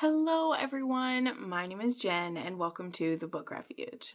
Hello everyone, my name is Jen and welcome to the Book Refuge.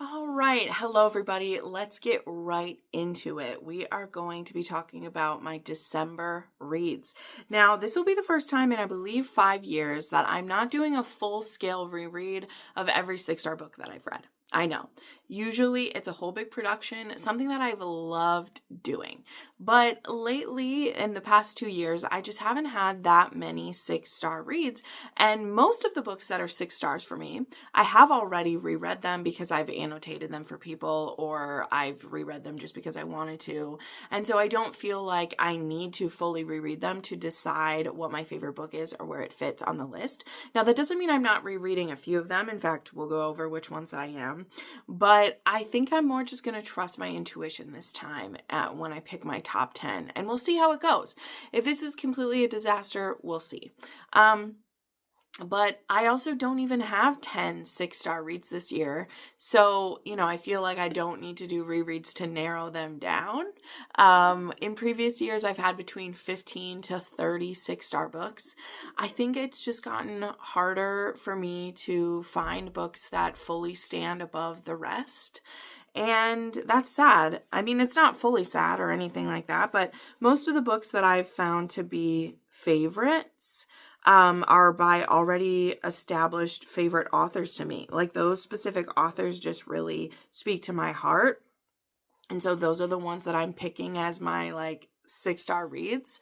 All right, hello everybody, let's get right into it. We are going to be talking about my December reads. Now, this will be the first time in I believe 5 years that I'm not doing a full-scale reread of every 6-star book that I've read. I know. Usually it's a whole big production, something that I've loved doing. But lately, in the past 2 years, I just haven't had that many 6-star reads. And most of the books that are 6 stars for me, I have already reread them because I've annotated them for people, or I've reread them just because I wanted to. And so I don't feel like I need to fully reread them to decide what my favorite book is or where it fits on the list. Now, that doesn't mean I'm not rereading a few of them. In fact, we'll go over which ones that I am. But I think I'm more just going to trust my intuition this time when I pick my top 10, and we'll see how it goes. If this is completely a disaster, we'll see. But I also don't even have 10 6-star reads this year. So, I feel like I don't need to do rereads to narrow them down. In previous years, I've had between 15 to 30 6-star books. I think it's just gotten harder for me to find books that fully stand above the rest. And that's sad. I mean, it's not fully sad or anything like that, but most of the books that I've found to be favorites are by already established favorite authors to me. Like, those specific authors just really speak to my heart. And so those are the ones that I'm picking as my 6-star reads.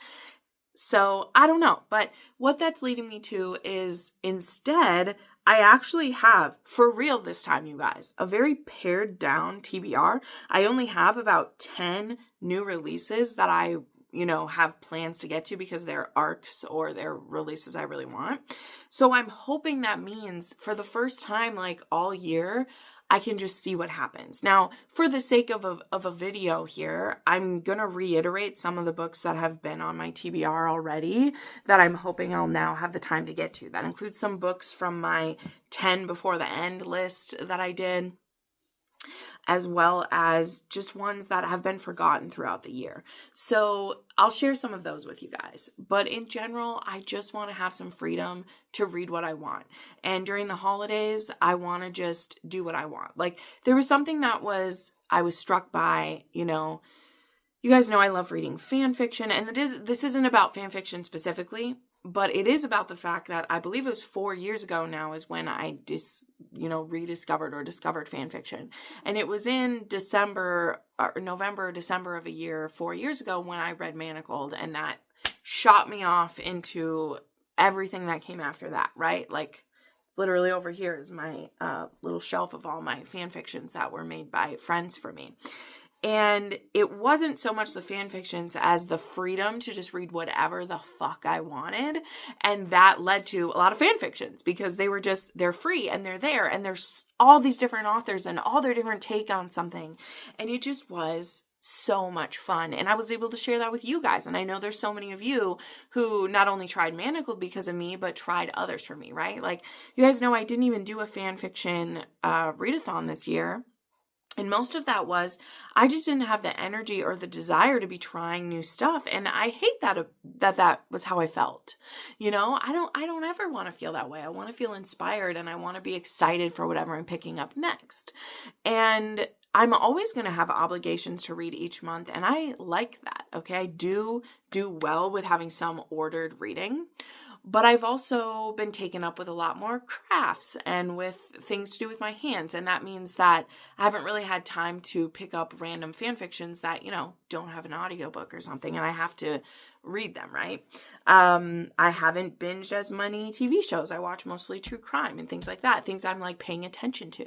So I don't know, but what that's leading me to is instead, I actually have, for real this time, you guys, a very pared down TBR. I only have about 10 new releases that I have plans to get to because they're arcs or they're releases I really want. So I'm hoping that means for the first time, all year, I can just see what happens. Now, for the sake of a video here, I'm going to reiterate some of the books that have been on my TBR already that I'm hoping I'll now have the time to get to. That includes some books from my 10 before the end list that I did, as well as just ones that have been forgotten throughout the year. So I'll share some of those with you guys. But in general, I just want to have some freedom to read what I want. And during the holidays, I want to just do what I want. There was something that I was struck by, you guys know I love reading fan fiction. And this isn't about fan fiction specifically, but it is about the fact that I believe it was 4 years ago now is when I rediscovered or discovered fan fiction. And it was in November, December of a year 4 years ago when I read Manacled, and that shot me off into everything that came after that, right? Literally over here is my little shelf of all my fan fictions that were made by friends for me. And it wasn't so much the fan fictions as the freedom to just read whatever the fuck I wanted. And that led to a lot of fan fictions because they're free and they're there and there's all these different authors and all their different take on something. And it just was so much fun. And I was able to share that with you guys. And I know there's so many of you who not only tried Manacled because of me, but tried others for me, right? You guys know I didn't even do a fan fiction readathon this year. And most of that was, I just didn't have the energy or the desire to be trying new stuff. And I hate that was how I felt. I don't ever want to feel that way. I want to feel inspired and I want to be excited for whatever I'm picking up next. And I'm always going to have obligations to read each month. And I like that. Okay. I do well with having some ordered reading. But I've also been taken up with a lot more crafts and with things to do with my hands. And that means that I haven't really had time to pick up random fan fictions that, don't have an audiobook or something. And I have to read them, right? I haven't binged as many TV shows. I watch mostly true crime and things like that. Things I'm paying attention to.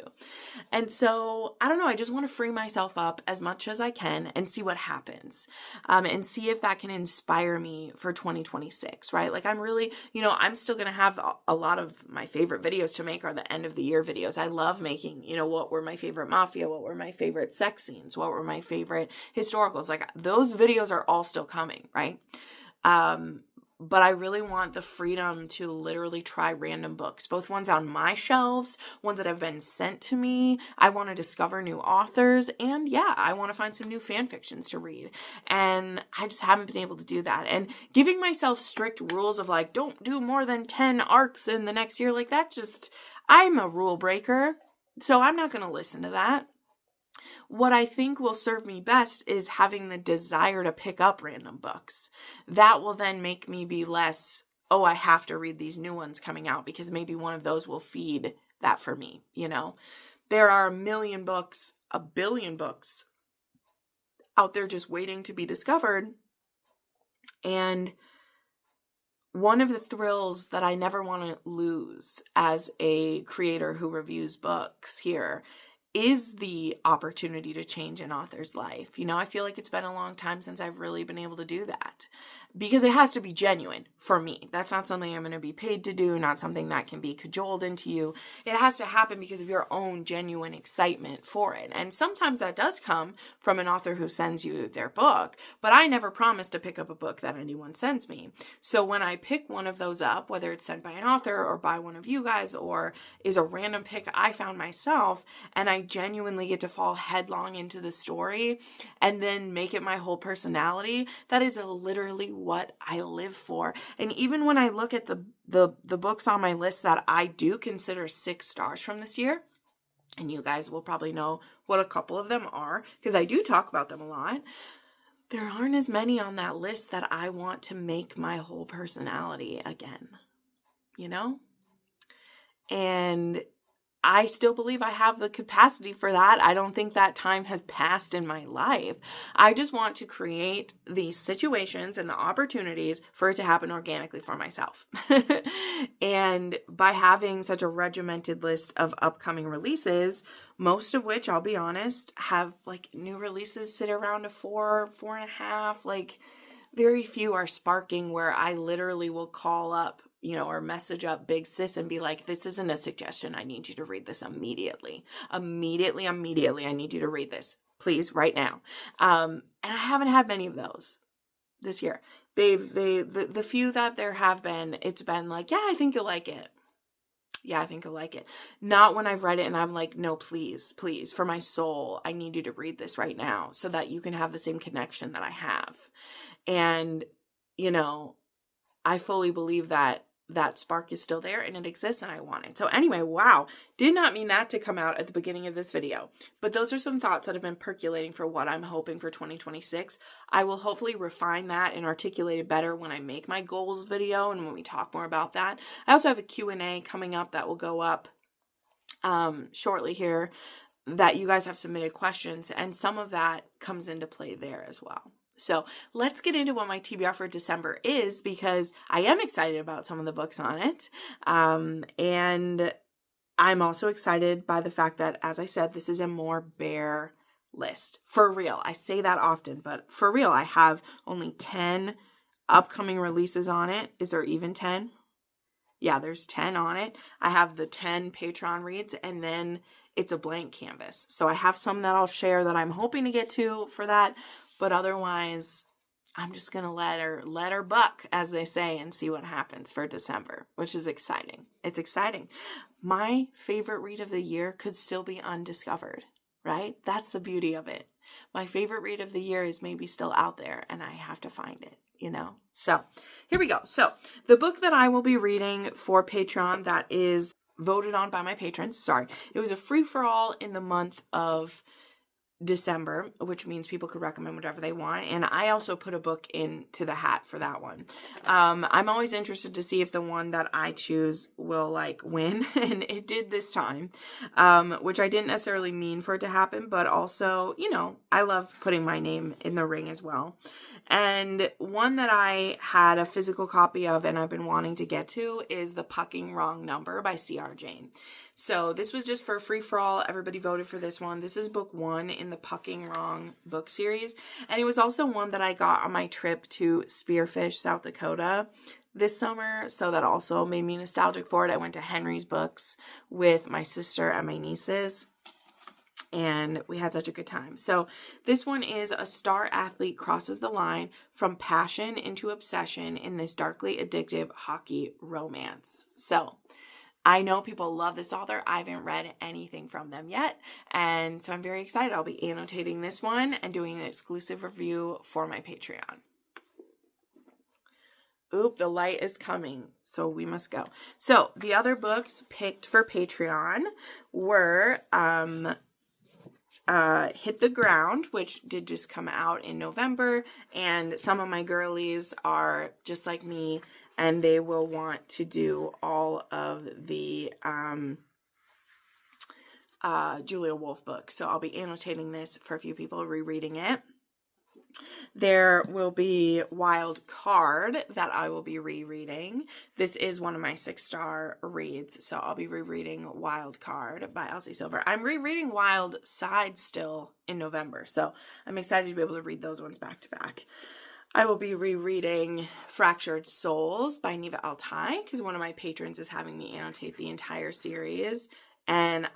And so, I don't know. I just want to free myself up as much as I can and see what happens. And see if that can inspire me for 2026, right? I'm really, I'm still going to have a lot of my favorite videos to make are the end of the year videos. I love making, what were my favorite mafia? What were my favorite sex scenes? What were my favorite historicals? Those videos are all still coming, right? but I really want the freedom to literally try random books, both ones on my shelves, ones that have been sent to me. I want to discover new authors, and yeah, I want to find some new fan fictions to read. And I just haven't been able to do that. And giving myself strict rules of like, don't do more than 10 arcs in the next year, like that just, I'm a rule breaker, so I'm not going to listen to that. What I think will serve me best is having the desire to pick up random books. That will then make me be less, oh, I have to read these new ones coming out, because maybe one of those will feed that for me, you know? There are a million books, a billion books out there just waiting to be discovered. And one of the thrills that I never want to lose as a creator who reviews books here is the opportunity to change an author's life. You know, I feel like it's been a long time since I've really been able to do that, because it has to be genuine for me. That's not something I'm going to be paid to do, not something that can be cajoled into you. It has to happen because of your own genuine excitement for it. And sometimes that does come from an author who sends you their book, but I never promise to pick up a book that anyone sends me. So when I pick one of those up, whether it's sent by an author or by one of you guys, or is a random pick I found myself, and I genuinely get to fall headlong into the story and then make it my whole personality, that is literally what I live for. And even when I look at the books on my list that I do consider 6 stars from this year, and you guys will probably know what a couple of them are, because I do talk about them a lot, there aren't as many on that list that I want to make my whole personality again, you know? And I still believe I have the capacity for that. I don't think that time has passed in my life. I just want to create these situations and the opportunities for it to happen organically for myself. And by having such a regimented list of upcoming releases, most of which, I'll be honest, have like new releases sit around a 4.5, like very few are sparking where I literally will call up, you know, or message up Big Sis and be like, this isn't a suggestion. I need you to read this immediately. Immediately, I need you to read this, please, right now. And I haven't had many of those this year. The few that there have been, it's been like, yeah, I think you'll like it. Yeah, I think you'll like it. Not when I've read it and I'm like, no, please, please, for my soul, I need you to read this right now so that you can have the same connection that I have. And, you know, I fully believe that that spark is still there and it exists and I want it. So anyway, wow, did not mean that to come out at the beginning of this video, but those are some thoughts that have been percolating for what I'm hoping for 2026. I will hopefully refine that and articulate it better when I make my goals video and when we talk more about that. I also have a Q&A coming up that will go up shortly here that you guys have submitted questions, and some of that comes into play there as well. So let's get into what my TBR for December is, because I am excited about some of the books on it. And I'm also excited by the fact that, as I said, this is a more bare list. For real. I say that often, but for real, I have only 10 upcoming releases on it. Is there even 10? Yeah, there's 10 on it. I have the 10 Patreon reads, and then it's a blank canvas. So I have some that I'll share that I'm hoping to get to for that. But otherwise, I'm just going to let her buck, as they say, and see what happens for December, which is exciting. It's exciting. My favorite read of the year could still be undiscovered, right? That's the beauty of it. My favorite read of the year is maybe still out there, and I have to find it, you know? So here we go. So the book that I will be reading for Patreon that is voted on by my patrons, it was a free-for-all in the month of December, which means people could recommend whatever they want. And I also put a book into the hat for that one. I'm always interested to see if the one that I choose will like win. And it did this time, which I didn't necessarily mean for it to happen, but also, you know, I love putting my name in the ring as well. And one that I had a physical copy of and I've been wanting to get to is The Pucking Wrong Number by C.R. Jane. So this was just for a free-for-all. Everybody voted for this one. This is book 1 in the Pucking Wrong book series. And it was also one that I got on my trip to Spearfish, South Dakota this summer. So that also made me nostalgic for it. I went to Henry's Books with my sister and my nieces. and we had such a good time. So this one is a star athlete crosses the line from passion into obsession in this darkly addictive hockey romance. So I know people love this author. I haven't read anything from them yet, and so I'm very excited. I'll be annotating this one and doing an exclusive review for my Patreon. Oop, the light is coming, so we must go. So the other books picked for Patreon were Hit the Ground, which did just come out in November, and some of my girlies are just like me, and they will want to do all of the Julia Wolf books. So I'll be annotating this for a few people, rereading it. There will be Wild Card that I will be rereading. This is one of my 6-star reads, so I'll be rereading Wild Card by Elsie Silver. I'm rereading Wild Side still in November, so I'm excited to be able to read those ones back to back. I will be rereading Fractured Souls by Neva Altai, because one of my patrons is having me annotate the entire series, and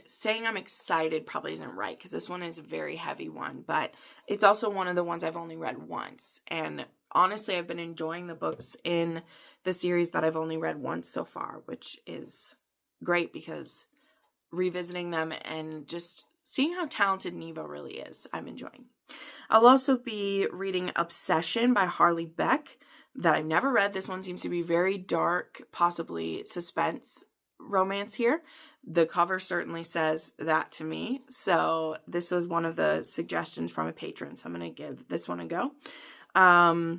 saying I'm excited probably isn't right, because this one is a very heavy one, but it's also one of the ones I've only read once. And honestly, I've been enjoying the books in the series that I've only read once so far, which is great because revisiting them and just seeing how talented Neva really is, I'm enjoying. I'll also be reading Obsession by Harley Beck that I've never read. This one seems to be very dark, possibly suspense romance here. The cover certainly says that to me. So this was one of the suggestions from a patron. So I'm going to give this one a go. I'll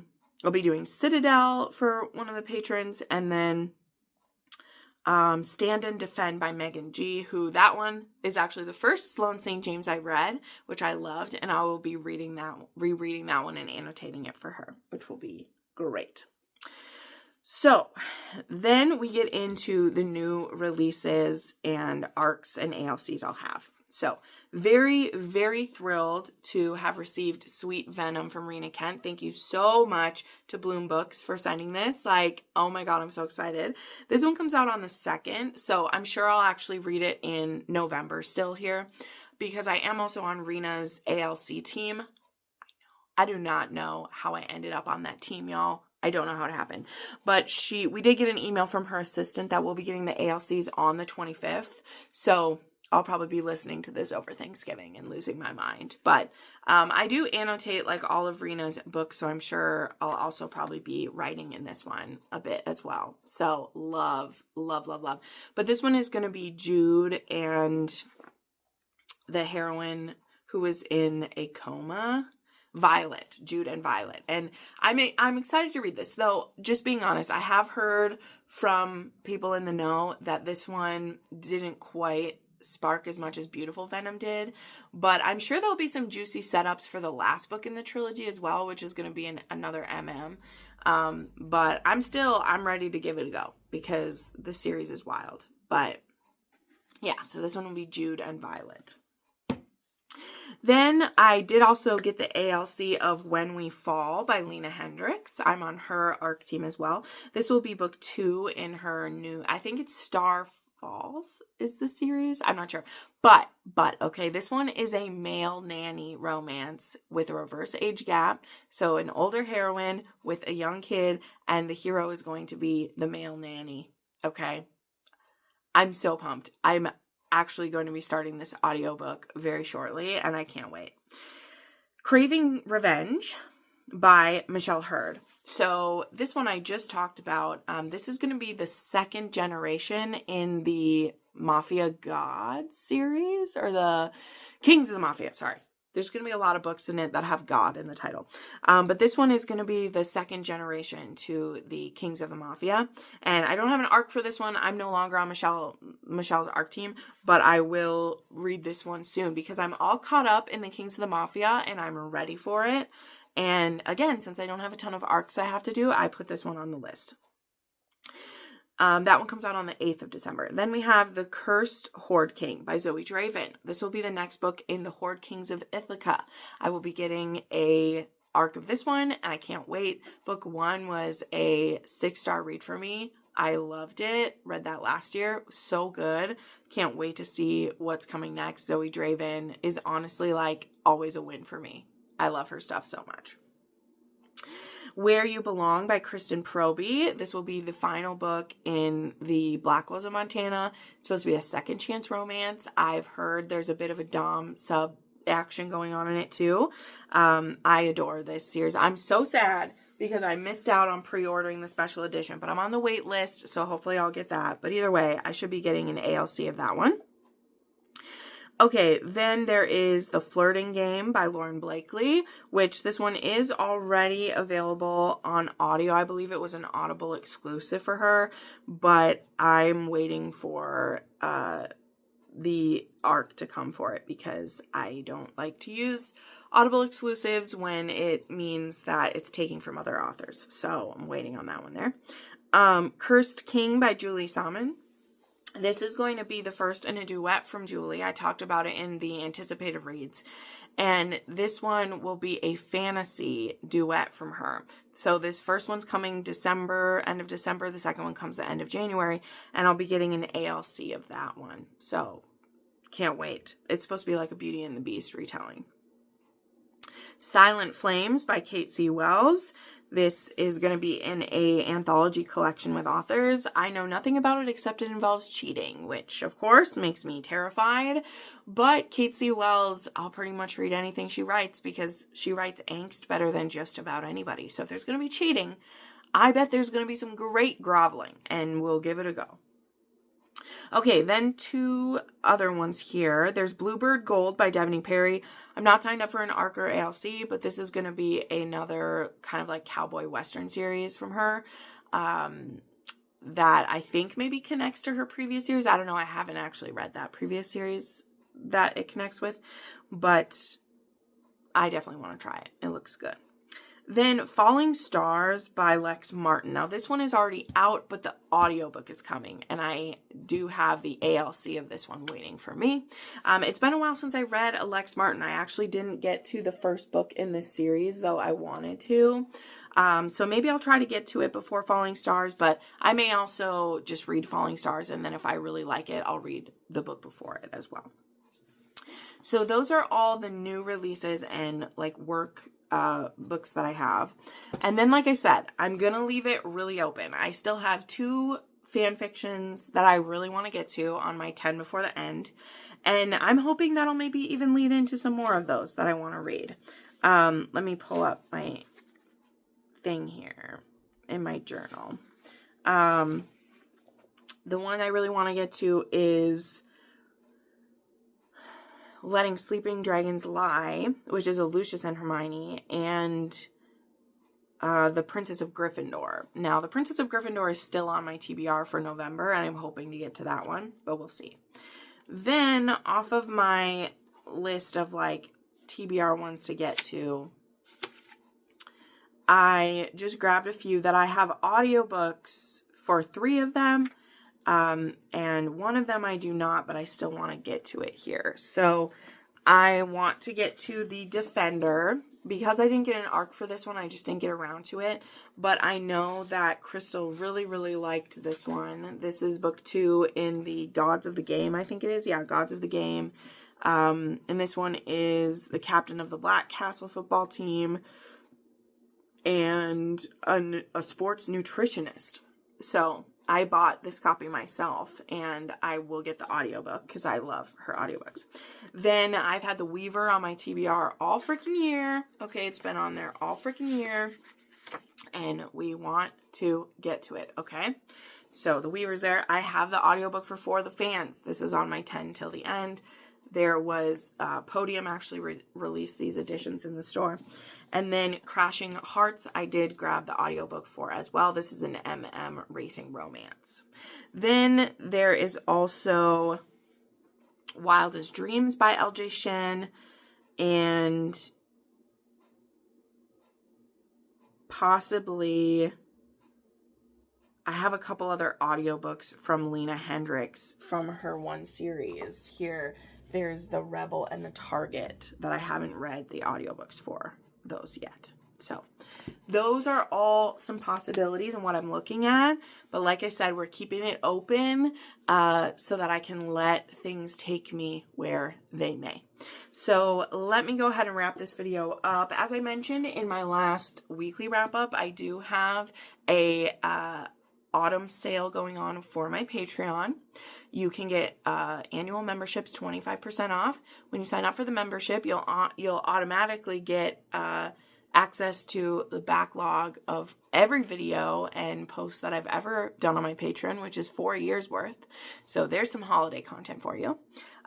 be doing Citadel for one of the patrons. And then Stand and Defend by Megan G, who that one is actually the first Sloane St. James I read, which I loved. And I will be rereading that one and annotating it for her, which will be great. So then we get into the new releases and ARCs and ALCs I'll have. So very, very thrilled to have received Sweet Venom from Rena Kent. Thank you so much to Bloom Books for sending this. Like, oh my God, I'm so excited. This one comes out on the 2nd, so I'm sure I'll actually read it in November still here, because I am also on Rena's ALC team. I do not know how I ended up on that team, y'all. I don't know how it happened, but we did get an email from her assistant that we'll be getting the ALCs on the 25th. So I'll probably be listening to this over Thanksgiving and losing my mind. But I do annotate like all of Rena's books, so I'm sure I'll also probably be writing in this one a bit as well. So love, love, love, love. But this one is going to be Jude and the heroine who was in a coma. Violet, Jude and Violet. And I'm excited to read this, though, just being honest, I have heard from people in the know that this one didn't quite spark as much as Beautiful Venom did, but I'm sure there'll be some juicy setups for the last book in the trilogy as well, which is going to be another MM. But I'm ready to give it a go because the series is wild. But yeah, so this one will be Jude and Violet. Then I did also get the ALC of When We Fall by Lena Hendricks. I'm on her ARC team as well. This will be book 2 in her new, I think it's Star Falls is the series. I'm not sure. But, okay, this one is a male nanny romance with a reverse age gap. So an older heroine with a young kid, and the hero is going to be the male nanny. Okay. I'm so pumped. I'm actually going to be starting this audiobook very shortly, and I can't wait. Craving Revenge by Michelle Hurd. So this one I just talked about. This is going to be the second generation in the Mafia Gods series, or the Kings of the Mafia, sorry. There's going to be a lot of books in it that have God in the title. But this one is going to be the second generation to the Kings of the Mafia. And I don't have an arc for this one. I'm no longer on Michelle's arc team, but I will read this one soon because I'm all caught up in the Kings of the Mafia and I'm ready for it. And again, since I don't have a ton of arcs I have to do, I put this one on the list. That one comes out on the 8th of December. Then we have The Cursed Horde King by Zoe Draven. This will be the next book in the Horde Kings of Ithaca. I will be getting a arc of this one, and I can't wait. Book 1 was a 6-star read for me. I loved it. Read that last year. So good. Can't wait to see what's coming next. Zoe Draven is honestly like always a win for me. I love her stuff so much. Where You Belong by Kristen Proby. This will be the final book in the Blackwells of Montana. It's supposed to be a second chance romance. I've heard there's a bit of a dom sub action going on in it too. I adore this series. I'm so sad because I missed out on pre-ordering the special edition, but I'm on the wait list, so hopefully I'll get that. But either way, I should be getting an ALC of that one. Okay, then there is The Flirting Game by Lauren Blakely, which this one is already available on audio. I believe it was an Audible exclusive for her, but I'm waiting for the ARC to come for it because I don't like to use Audible exclusives when it means that it's taking from other authors. So I'm waiting on that one there. Cursed King by Julie Salmon. This is going to be the first in a duet from Julie. I talked about it in the anticipated reads. And this one will be a fantasy duet from her. So this first one's coming December, end of December. The second one comes the end of January. And I'll be getting an ALC of that one. So can't wait. It's supposed to be like a Beauty and the Beast retelling. Silent Flames by Kate C. Wells. This is going to be in a anthology collection with authors. I know nothing about it except it involves cheating, which of course makes me terrified. But Kate C. Wells, I'll pretty much read anything she writes because she writes angst better than just about anybody. So if there's going to be cheating, I bet there's going to be some great groveling, and we'll give it a go. Okay, then two other ones here. There's Bluebird Gold by Devaney Perry. I'm not signed up for an ARC or ALC, but this is going to be another kind of like cowboy western series from her that I think maybe connects to her previous series. I don't know. I haven't actually read that previous series that it connects with, but I definitely want to try it. It looks good. Then Falling Stars by Lex Martin. Now this one is already out, but the audiobook is coming, and I do have the ALC of this one waiting for me. It's been a while since I read a Lex Martin. I actually didn't get to the first book in this series, though I wanted to. So maybe I'll try to get to it before Falling Stars, but I may also just read Falling Stars, and then if I really like it, I'll read the book before it as well. So those are all the new releases and like work books that I have. And then, like I said, I'm going to leave it really open. I still have 2 fan fictions that I really want to get to on my 10 before the end. And I'm hoping that'll maybe even lead into some more of those that I want to read. Let me pull up my thing here in my journal. The one I really want to get to is Letting Sleeping Dragons Lie, which is a Lucius and Hermione, and The Princess of Gryffindor. Now, The Princess of Gryffindor is still on my TBR for November, and I'm hoping to get to that one, but we'll see. Then, off of my list of, like, TBR ones to get to, I just grabbed a few that I have audiobooks for 3 of them. And one of them I do not, but I still want to get to it here. So I want to get to The Defender. Because I didn't get an ARC for this one, I just didn't get around to it. But I know that Crystal really, really liked this one. This is book 2 in the Gods of the Game, I think it is. Yeah, Gods of the Game. And this one is the captain of the Black Castle football team and a sports nutritionist. So I bought this copy myself, and I will get the audiobook because I love her audiobooks. Then I've had The Weaver on my TBR all freaking year. Okay, it's been on there all freaking year, and we want to get to it, okay? So The Weaver's there. I have the audiobook for For the Fans. This is on my 10 till the end. There was Podium actually released these editions in the store. And then Crashing Hearts, I did grab the audiobook for as well. This is an MM racing romance. Then there is also Wildest Dreams by LJ Shen. And possibly, I have a couple other audiobooks from Lena Hendricks from her one series. Here, there's The Rebel and the Target that I haven't read the audiobooks for those yet. So those are all some possibilities and what I'm looking at. But like I said, we're keeping it open so that I can let things take me where they may. So let me go ahead and wrap this video up. As I mentioned in my last weekly wrap up, I do have a autumn sale going on for my Patreon. You can get annual memberships 25% off. When you sign up for the membership, you'll automatically get access to the backlog of every video and posts that I've ever done on my Patreon, which is 4 years worth. So there's some holiday content for you.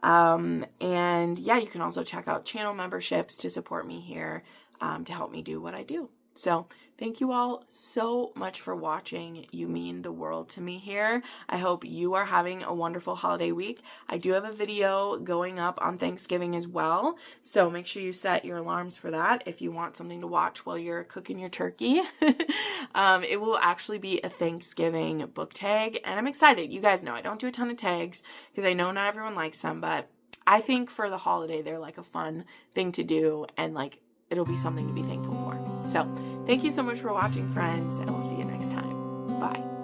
And yeah, you can also check out channel memberships to support me here, to help me do what I do. So thank you all so much for watching. You mean the world to me here. I hope you are having a wonderful holiday week. I do have a video going up on Thanksgiving as well, so make sure you set your alarms for that if you want something to watch while you're cooking your turkey. It will actually be a Thanksgiving book tag, and I'm excited. You guys know I don't do a ton of tags because I know not everyone likes them, but I think for the holiday they're like a fun thing to do, and like it'll be something to be thankful for. So thank you so much for watching, friends, and we'll see you next time. Bye.